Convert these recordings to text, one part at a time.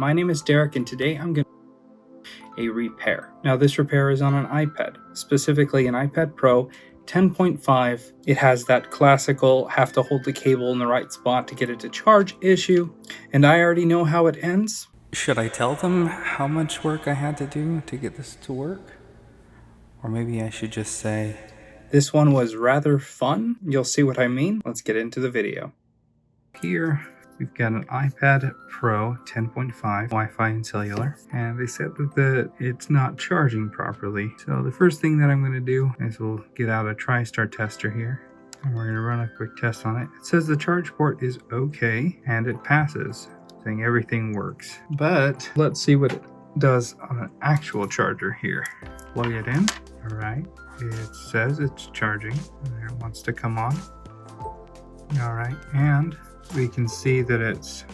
My name is Derek and today I'm going to do a repair. Now this repair is on an iPad, specifically an iPad Pro 10.5. It has that classical have to hold the cable in the right spot to get it to charge issue, and I already know how it ends. Should I tell them how much work I had to do to get this to work? Or maybe I should just say, this one was rather fun. You'll see what I mean. Let's get into the video. Here we've got an iPad Pro 10.5 Wi-Fi and cellular, and they said that it's not charging properly. So the first thing that I'm going to do is we'll get out a TriStar tester here, and we're going to run a quick test on it. It says the charge port is okay, and it passes, saying everything works. But let's see what it does on an actual charger here. Plug it in. All right, it says it's charging, and it wants to come on. All right, and we can see that it's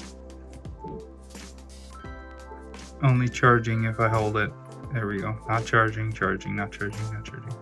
only charging if I hold it. There we go. Not charging, charging, not charging, not charging.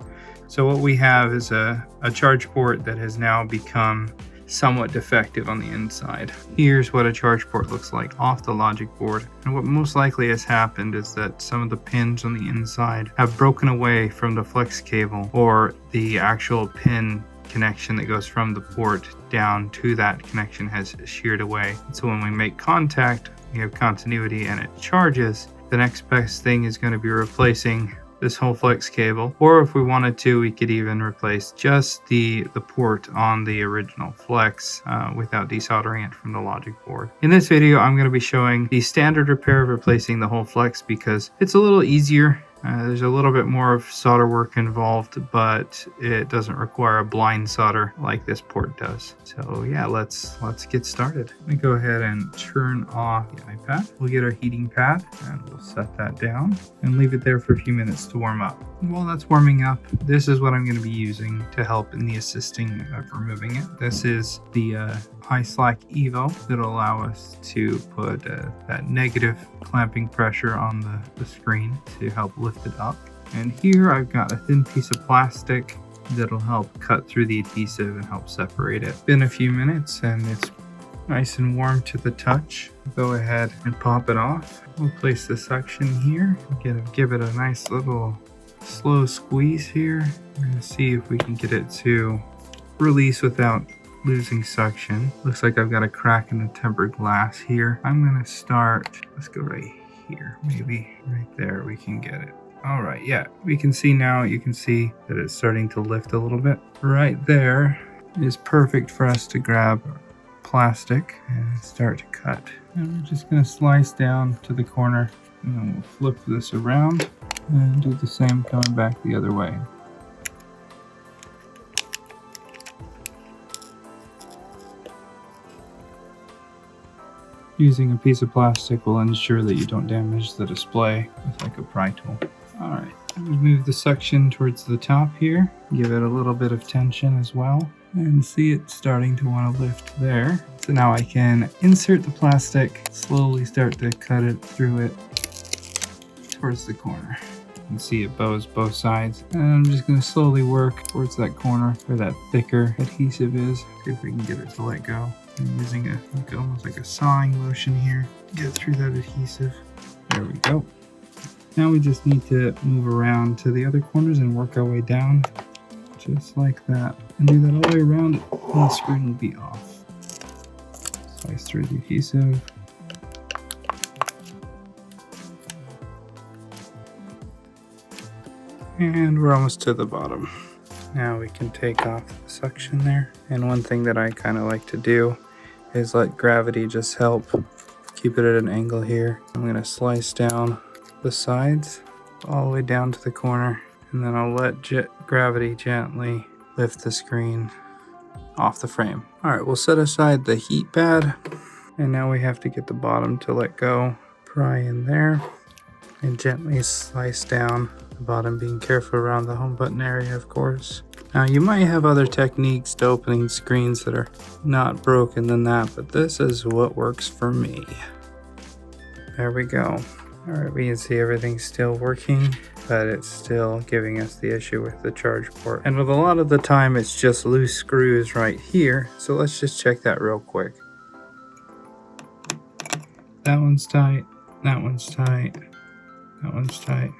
So what we have is a charge port that has now become somewhat defective on the inside. Here's what a charge port looks like off the logic board. And what most likely has happened is that some of the pins on the inside have broken away from the flex cable, or the actual pin connection that goes from the port down to that connection has sheared away. So when we make contact, we have continuity and it charges. The next best thing is going to be replacing this whole flex cable, or if we wanted to, we could even replace just the port on the original flex without desoldering it from the logic board. In this video, I'm going to be showing the standard repair of replacing the whole flex because it's a little easier. There's a little bit more of solder work involved, but it doesn't require a blind solder like this port does. So yeah, let's get started. Let me go ahead and turn off the iPad. We'll get our heating pad and we'll set that down and leave it there for a few minutes to warm up. While that's warming up, this is what I'm going to be using to help in the assisting of removing it. This is the iSlack Evo that'll allow us to put that negative clamping pressure on the screen to help lift it up. And here I've got a thin piece of plastic that'll help cut through the adhesive and help separate it. Been a few minutes and it's nice and warm to the touch. Go ahead and pop it off. We'll place the suction here. Give it a nice little slow squeeze here. We're going to see if we can get it to release without losing suction. Looks like I've got a crack in the tempered glass here. I'm going to start, let's go right here. Maybe right there we can get it. All right, yeah, we can see now, you can see that it's starting to lift a little bit. Right there is perfect for us to grab plastic and start to cut. And we're just going to slice down to the corner, and then we'll flip this around and do the same coming back the other way. Using a piece of plastic will ensure that you don't damage the display with like a pry tool. Alright, move the suction towards the top here. Give it a little bit of tension as well. And see it starting to want to lift there. So now I can insert the plastic, slowly start to cut it through it towards the corner. You can see it bows both sides. And I'm just going to slowly work towards that corner where that thicker adhesive is. See if we can get it to let go. I'm using almost like a sawing motion here to get through that adhesive. There we go. Now we just need to move around to the other corners and work our way down just like that. And do that all the way around and the screen will be off. Slice through the adhesive. And we're almost to the bottom. Now we can take off the suction there. And one thing that I kind of like to do is let gravity just help keep it at an angle here. I'm going to slice down the sides all the way down to the corner, and then I'll let gravity gently lift the screen off the frame. Alright, we'll set aside the heat pad, and now we have to get the bottom to let go. Pry in there and gently slice down the bottom, being careful around the home button area, of course. Now you might have other techniques to opening screens that are not broken than that, but this is what works for me. There we go. Alright, we can see everything's still working, but it's still giving us the issue with the charge port. And with a lot of the time it's just loose screws right here, so let's just check that real quick. That one's tight, That one's tight. That one's tight.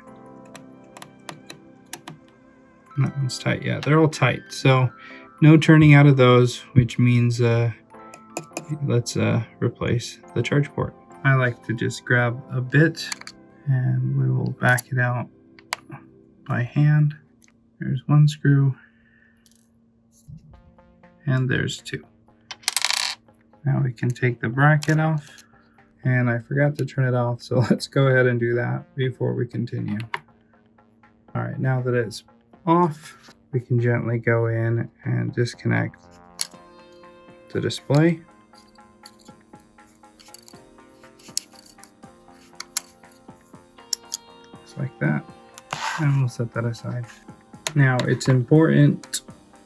And that one's tight. Yeah, they're all tight. So no turning out of those, which means let's replace the charge port. I like to just grab a bit and we will back it out by hand. There's one screw and there's two. Now we can take the bracket off, and I forgot to turn it off, so let's go ahead and do that before we continue. All right, now that it's off, we can gently go in and disconnect the display. Just like that, and we'll set that aside. Now it's important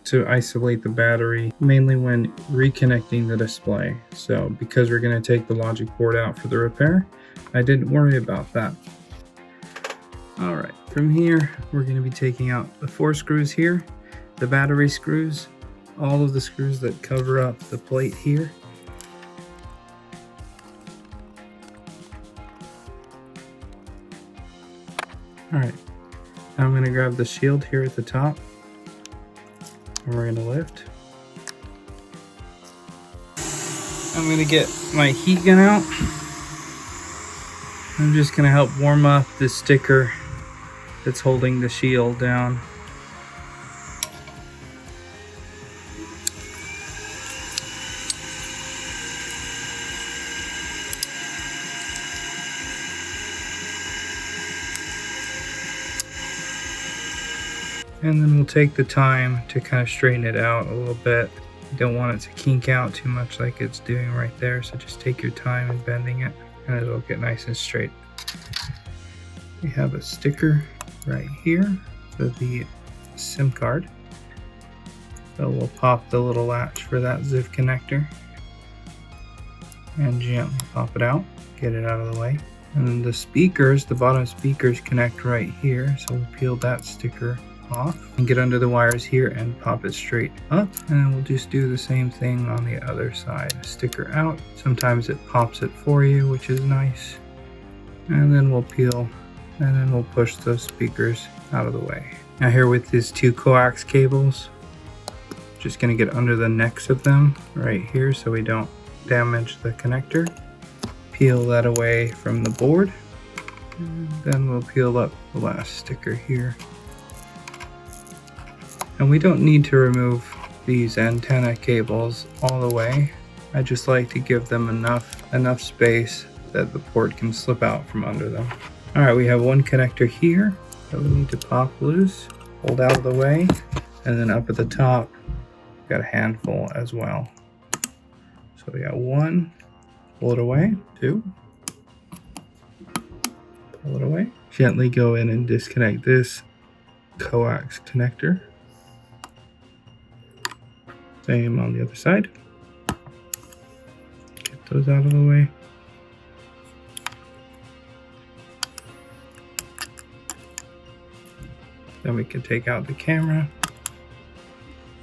to isolate the battery, mainly when reconnecting the display. So because we're going to take the logic board out for the repair, I didn't worry about that. All right, from here, we're going to be taking out the 4 screws here, the battery screws, all of the screws that cover up the plate here. All right, now I'm going to grab the shield here at the top. And we're going to lift. I'm going to get my heat gun out. I'm just going to help warm up this sticker that's holding the shield down. And then we'll take the time to kind of straighten it out a little bit. You don't want it to kink out too much like it's doing right there, so just take your time in bending it and it'll get nice and straight. We have a sticker right here for the SIM card. So we'll pop the little latch for that zip connector and gently pop it out, get it out of the way. And then the speakers, the bottom speakers connect right here, so we'll peel that sticker off and get under the wires here and pop it straight up, and we'll just do the same thing on the other side. Sticker out, sometimes it pops it for you, which is nice, and then we'll peel and then we'll push those speakers out of the way. Now here with these 2 coax cables, just going to get under the necks of them right here so we don't damage the connector. Peel that away from the board, and then we'll peel up the last sticker here. And we don't need to remove these antenna cables all the way. I just like to give them enough space that the port can slip out from under them. All right, we have one connector here that we need to pop loose, hold out of the way, and then up at the top, we've got a handful as well. So we got 1, pull it away, 2, pull it away. Gently go in and disconnect this coax connector. Same on the other side. Get those out of the way. Then we can take out the camera.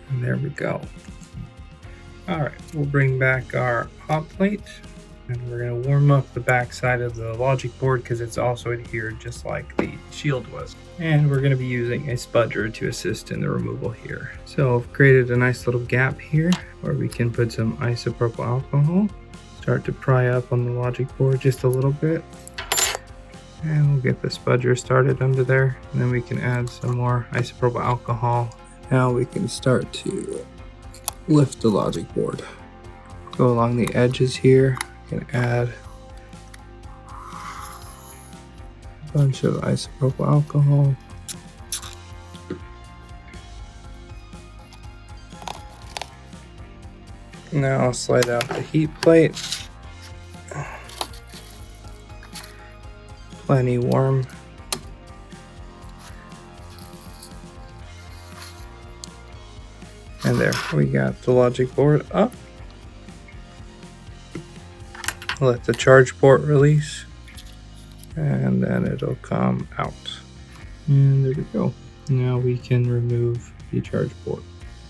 And there we go. All right, we'll bring back our hot plate. And we're going to warm up the back side of the logic board because it's also adhered just like the shield was. And we're going to be using a spudger to assist in the removal here. So I've created a nice little gap here where we can put some isopropyl alcohol. Start to pry up on the logic board just a little bit. And we'll get the spudger started under there. And then we can add some more isopropyl alcohol. Now we can start to lift the logic board. Go along the edges here. Can add a bunch of isopropyl alcohol. Now I'll slide out the heat plate. Plenty warm. And there, we got the logic board up. Let the charge port release, and then it'll come out. And there we go. Now we can remove the charge port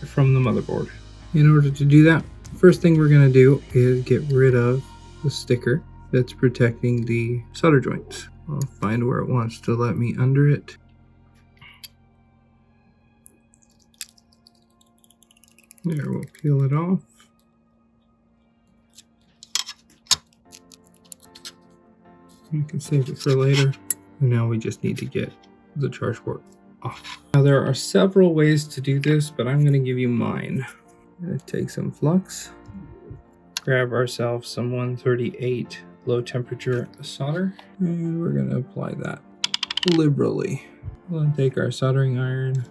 from the motherboard. In order to do that, first thing we're going to do is get rid of the sticker. that's protecting the solder joints. I'll find where it wants to let me under it. There, we'll peel it off. You can save it for later. And now we just need to get the charge port off. Now there are several ways to do this, but I'm going to give you mine. I'm going to take some flux, grab ourselves some 138 low temperature solder, and we're going to apply that liberally. We'll then take our soldering iron.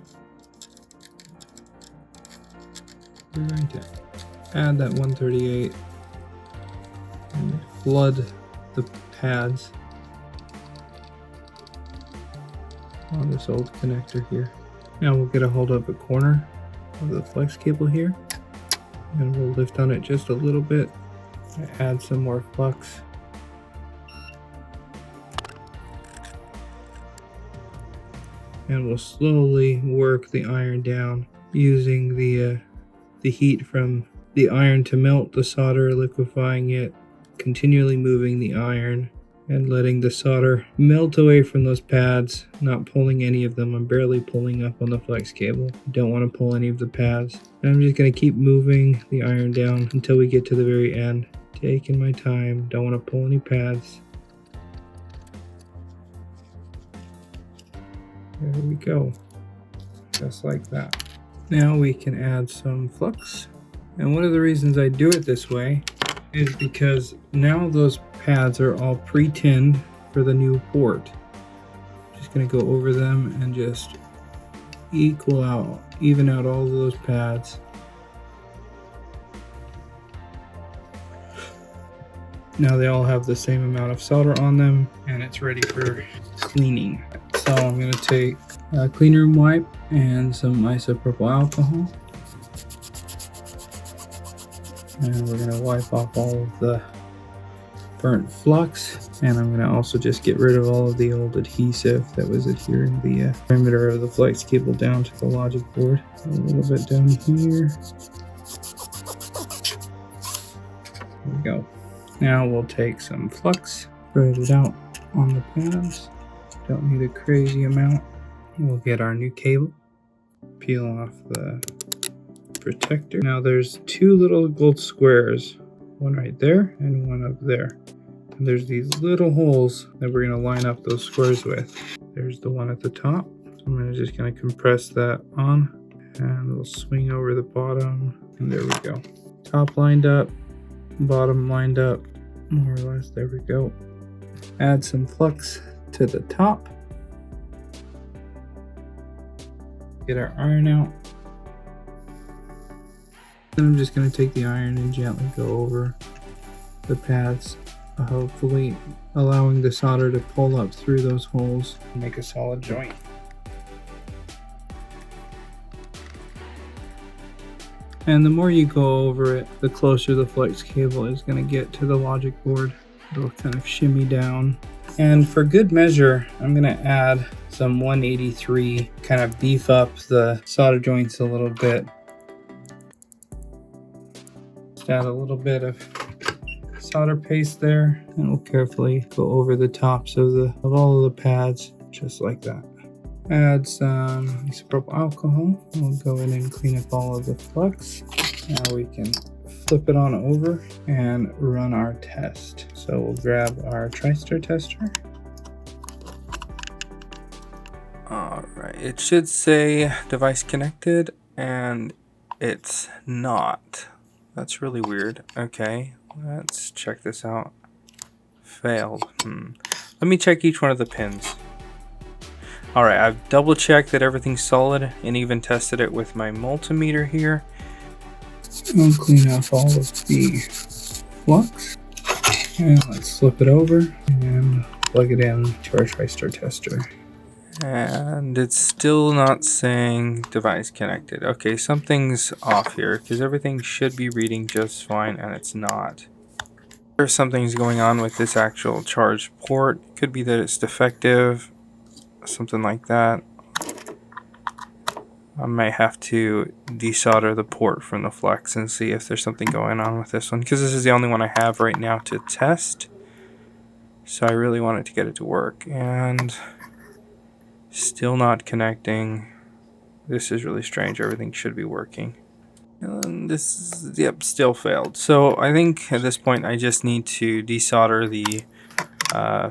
We're going to add that 138 and flood the pads on this old connector here. Now we'll get a hold of the corner of the flex cable here, and we'll lift on it just a little bit, add some more flux, and we'll slowly work the iron down using the heat from the iron to melt the solder, liquefying it, continually moving the iron and letting the solder melt away from those pads, not pulling any of them. I'm barely pulling up on the flex cable. Don't want to pull any of the pads. And I'm just going to keep moving the iron down until we get to the very end. Taking my time, don't want to pull any pads. There we go, just like that. Now we can add some flux. And one of the reasons I do it this way is because now those pads are all pre-tinned for the new port. Just going to go over them and just even out all of those pads. Now they all have the same amount of solder on them, and it's ready for cleaning. So I'm going to take a clean room wipe and some isopropyl alcohol. And we're going to wipe off all of the burnt flux, and I'm going to also just get rid of all of the old adhesive that was adhering the perimeter of the flex cable down to the logic board. A little bit down here. There we go. Now we'll take some flux, spread it out on the pads. Don't need a crazy amount. We'll get our new cable, peel off the protector. Now there's two little gold squares, one right there and one up there. And there's these little holes that we're going to line up those squares with. There's the one at the top. So I'm just going to compress that on, and we'll swing over the bottom, and there we go. Top lined up, bottom lined up, more or less. There we go. Add some flux to the top. Get our iron out. Then I'm just going to take the iron and gently go over the pads, hopefully allowing the solder to pull up through those holes and make a solid joint. And the more you go over it, the closer the flex cable is going to get to the logic board. It'll kind of shimmy down. And for good measure, I'm going to add some 183, kind of beef up the solder joints a little bit. Just add a little bit of solder paste there, and we'll carefully go over the tops of all of the pads, just like that. Add some isopropyl alcohol. We'll go in and clean up all of the flux. Now we can flip it on over and run our test. So we'll grab our TriStar tester. Alright, it should say device connected, and it's not. That's really weird. Okay, let's check this out. Failed. Let me check each one of the pins. Alright, I've double checked that everything's solid and even tested it with my multimeter here. I'll clean off all of the flux. And let's flip it over and plug it in to our TriStar tester. And it's still not saying device connected. Okay, something's off here because everything should be reading just fine, and it's not. There's something's going on with this actual charge port. Could be that it's defective, something like that. I might have to desolder the port from the flex and see if there's something going on with this one, because this is the only one I have right now to test. So I really wanted to get it to work, and still not connecting. This is really strange. Everything should be working. And this, yep, still failed. So I think at this point I just need to desolder the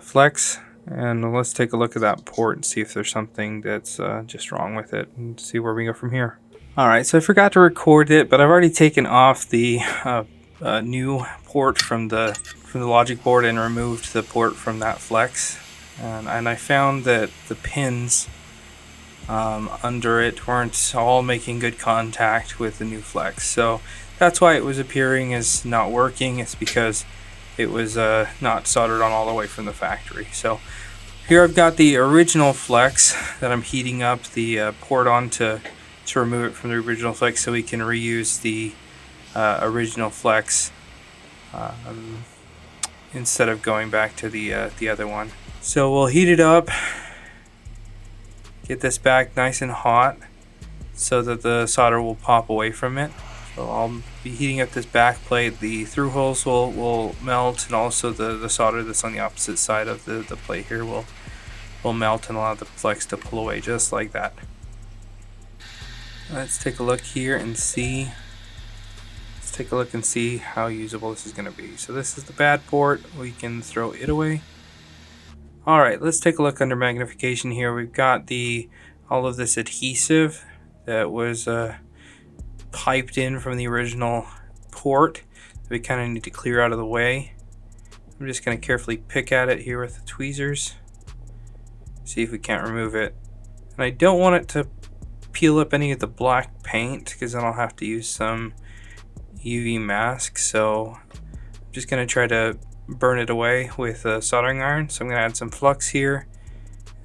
flex, and let's take a look at that port and see if there's something that's just wrong with it, and see where we go from here. Alright, so I forgot to record it, but I've already taken off the new port from the logic board and removed the port from that flex, and I found that the pins under it weren't all making good contact with the new flex, so that's why it was appearing as not working. It's because it was not soldered on all the way from the factory. So here I've got the original flex that I'm heating up the port on to remove it from the original flex, so we can reuse the original flex instead of going back to the other one. So we'll heat it up, get this back nice and hot so that the solder will pop away from it. So I'll be heating up this back plate. The through holes will melt, and also the solder that's on the opposite side of the plate here will melt and allow the flex to pull away just like that. Let's take a look here and see. Let's take a look and see how usable this is going to be. So this is the bad port. We can throw it away. Alright, let's take a look under magnification here. We've got all of this adhesive that was piped in from the original port that we kind of need to clear out of the way. I'm just going to carefully pick at it here with the tweezers, see if we can't remove it. And I don't want it to peel up any of the black paint, because then I'll have to use some UV mask. So I'm just going to try to burn it away with a soldering iron. So I'm going to add some flux here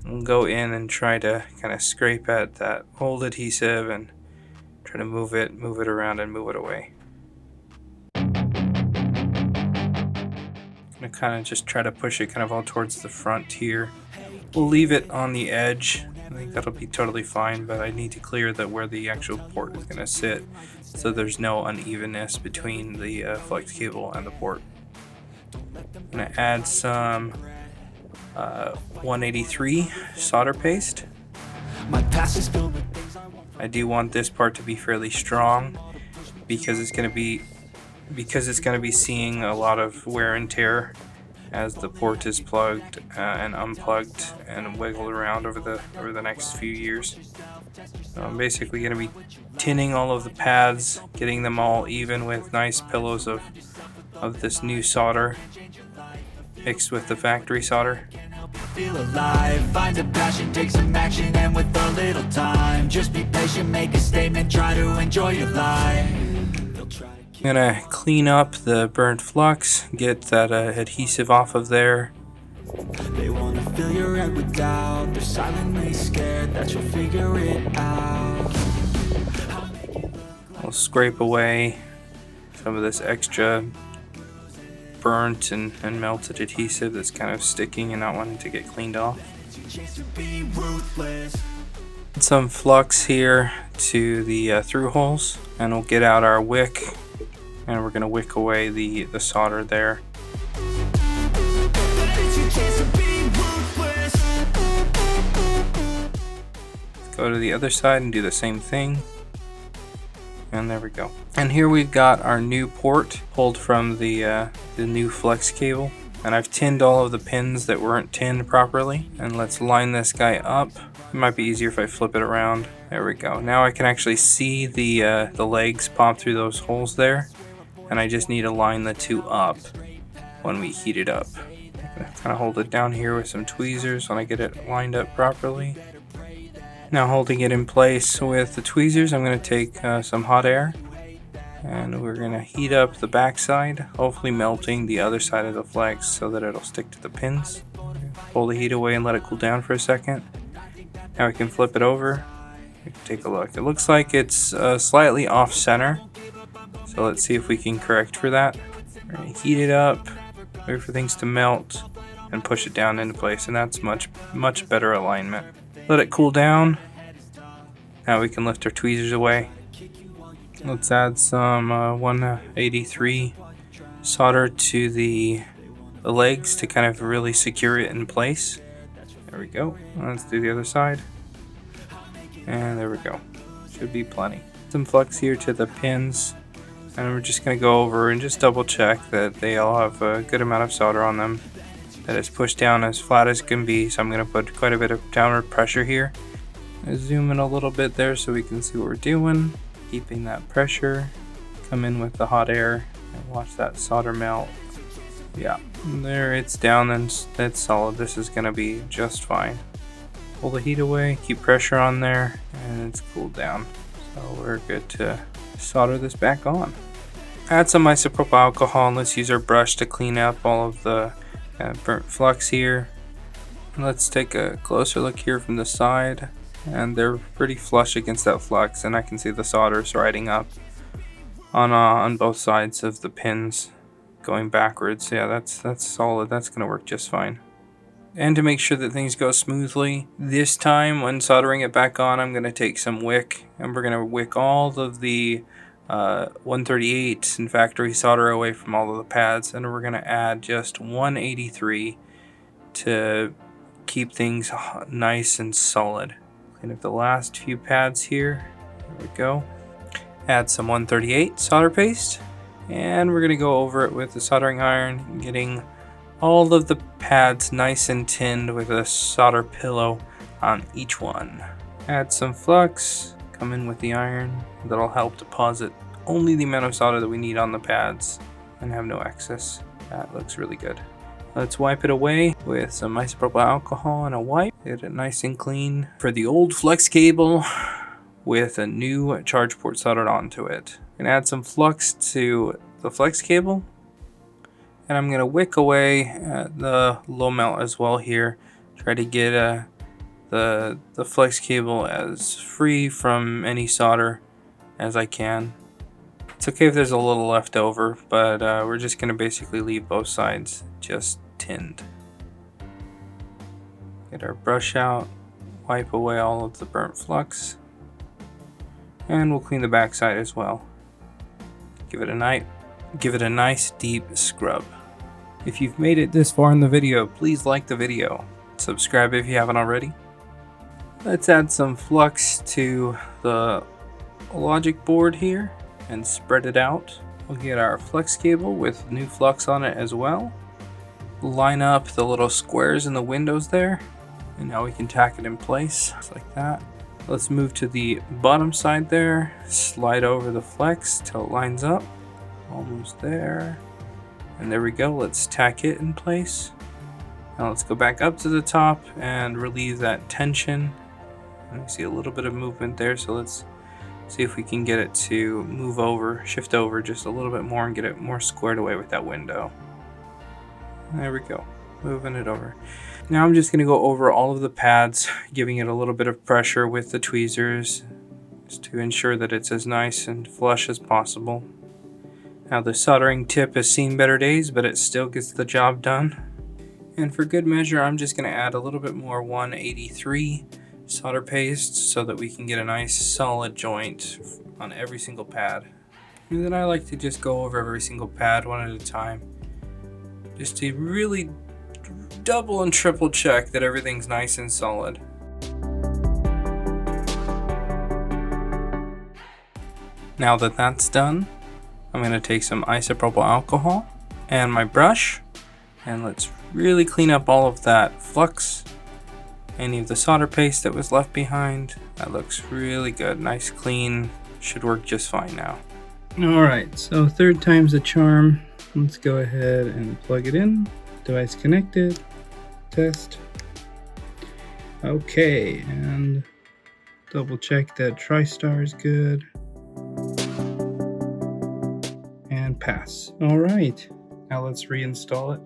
and go in and try to kind of scrape at that old adhesive and try to move it around and move it away. I'm going to kind of just try to push it kind of all towards the front here. We'll leave it on the edge. I think that'll be totally fine, but I need to clear that where the actual port is going to sit, so there's no unevenness between the flex cable and the port. I'm going to add some 183 solder paste. I do want this part to be fairly strong because it's going to be seeing a lot of wear and tear as the port is plugged and unplugged and wiggled around over the next few years. So I'm basically going to be tinning all of the pads, getting them all even with nice pillows of this new solder mixed with the factory solder. Feel alive, find a passion, take some action, and with a little time, just be patient, make a statement, try to enjoy your life. I'm gonna clean up the burnt flux, get that adhesive off of there. They wanna fill your head with doubt, they're silently scared that you'll figure it out. I'll scrape away some of this extra burnt and melted adhesive that's kind of sticking and not wanting to get cleaned off. Some flux here to the through holes, and we'll get out our wick, and we're going to wick away the solder there. Let's go to the other side and do the same thing. And there we go. And here we've got our new port pulled from the new flex cable. And I've tinned all of the pins that weren't tinned properly. And let's line this guy up. It might be easier if I flip it around. There we go. Now I can actually see the legs pop through those holes there. And I just need to line the two up when we heat it up. I'm gonna kind of hold it down here with some tweezers when I get it lined up properly. Now holding it in place with the tweezers, I'm going to take some hot air, and we're going to heat up the backside, hopefully melting the other side of the flex so that it'll stick to the pins. Pull the heat away and let it cool down for a second. Now we can flip it over. We can take a look. It looks like it's slightly off center, so let's see if we can correct for that. We're going to heat it up, wait for things to melt, and push it down into place, and that's much better alignment. Let it cool down. Now we can lift our tweezers away. Let's add some 183 solder to the the legs to kind of really secure it in place. There we go. Let's do the other side. And there we go. Should be plenty. Some flux here to the pins. And we're just going to go over and just double check that they all have a good amount of solder on them. That it's pushed down as flat as can be. So I'm going to put quite a bit of downward pressure here. I zoom in a little bit there so we can see what we're doing. Keeping that pressure. Come in with the hot air and watch that solder melt. Yeah, there it's down and that's solid. This is going to be just fine. Pull the heat away, keep pressure on there, and it's cooled down. So we're good to solder this back on. Add some isopropyl alcohol and let's use our brush to clean up all of the burnt flux here. And let's take a closer look here from the side, and they're pretty flush against that flux, and I can see the solder's riding up on both sides of the pins going backwards. Yeah, that's solid. That's gonna work just fine. And to make sure that things go smoothly, this time when soldering it back on, I'm gonna take some wick and we're gonna wick all of the 138 and factory solder away from all of the pads, and we're gonna add just 183 to keep things nice and solid. Clean up the last few pads here. There we go. Add some 138 solder paste, and we're going to go over it with the soldering iron, getting all of the pads nice and tinned with a solder pillow on each one. Add some flux, come in with the iron. That'll help deposit only the amount of solder that we need on the pads and have no excess. That looks really good. Let's wipe it away with some isopropyl alcohol and a wipe. Get it nice and clean. For the old flex cable with a new charge port soldered onto it. I'm gonna add some flux to the flex cable, and I'm gonna wick away at the low melt as well here. Try to get the flex cable as free from any solder as I can. It's okay if there's a little left over, but we're just gonna basically leave both sides just tinned. Get our brush out, wipe away all of the burnt flux. And we'll clean the back side as well. Give it a nice deep scrub. If you've made it this far in the video, please like the video. Subscribe if you haven't already. Let's add some flux to the logic board here and spread it out. We'll get our flex cable with new flux on it as well. Line up the little squares in the windows there, and now we can tack it in place just like that. Let's move to the bottom side there, slide over the flex till it lines up, almost there, and there we go. Let's tack it in place. Now let's go back up to the top and relieve that tension. And we see a little bit of movement there, so let's see if we can get it to move over, shift over just a little bit more and get it more squared away with that window. There we go, moving it over. Now I'm just going to go over all of the pads, giving it a little bit of pressure with the tweezers just to ensure that it's as nice and flush as possible. Now the soldering tip has seen better days, but it still gets the job done. And for good measure, I'm just going to add a little bit more 183 solder paste so that we can get a nice solid joint on every single pad. And then I like to just go over every single pad one at a time, just to really double and triple check that everything's nice and solid. Now that that's done, I'm going to take some isopropyl alcohol and my brush, and let's really clean up all of that flux, any of the solder paste that was left behind. That looks really good, nice clean, should work just fine now. Alright, so third time's a charm. Let's go ahead and plug it in. Device connected. Test. Okay, and double check that TriStar is good. And pass. Alright, now let's reinstall it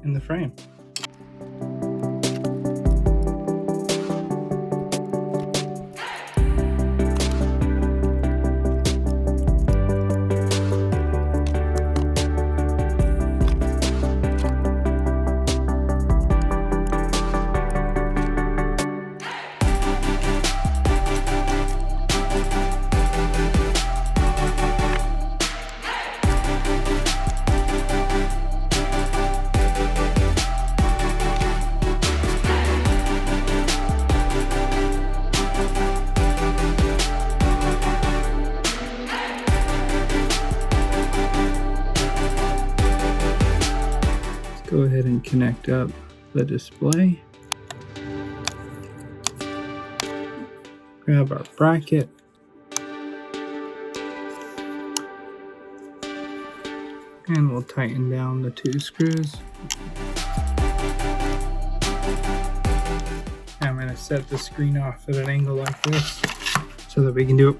in the frame. reconnect up the display. Grab our bracket. And we'll tighten down the 2 screws. I'm going to set the screen off at an angle like this so that we can do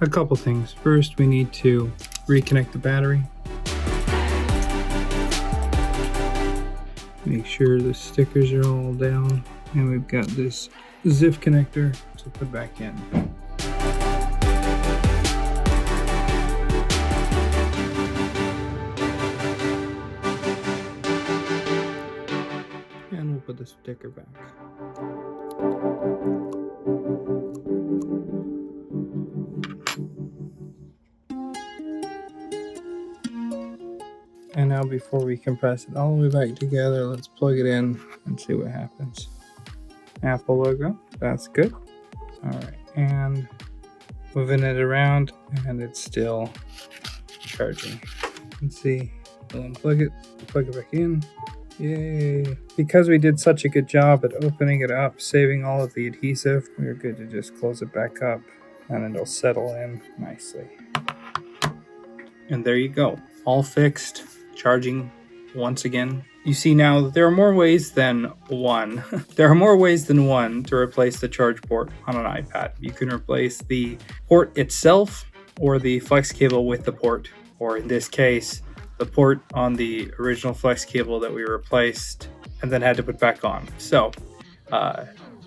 a couple things. First, we need to reconnect the battery. Make sure the stickers are all down. And we've got this zip connector to put back in. And we'll put the sticker back. And now before we compress it all the way back together, let's plug it in and see what happens. Apple logo, that's good. All right, and moving it around, and it's still charging. Let's see, we'll unplug it, plug it back in. Yay! Because we did such a good job at opening it up, saving all of the adhesive, we're good to just close it back up and it'll settle in nicely. And there you go, all fixed, charging once again. You see now that there are more ways than one. There are more ways than one to replace the charge port on an iPad. You can replace the port itself or the flex cable with the port, or in this case, the port on the original flex cable that we replaced and then had to put back on. So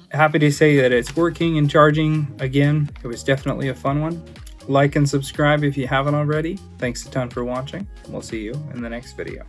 happy to say that it's working and charging again. It was definitely a fun one. Like and subscribe if you haven't already. Thanks a ton for watching. We'll see you in the next video.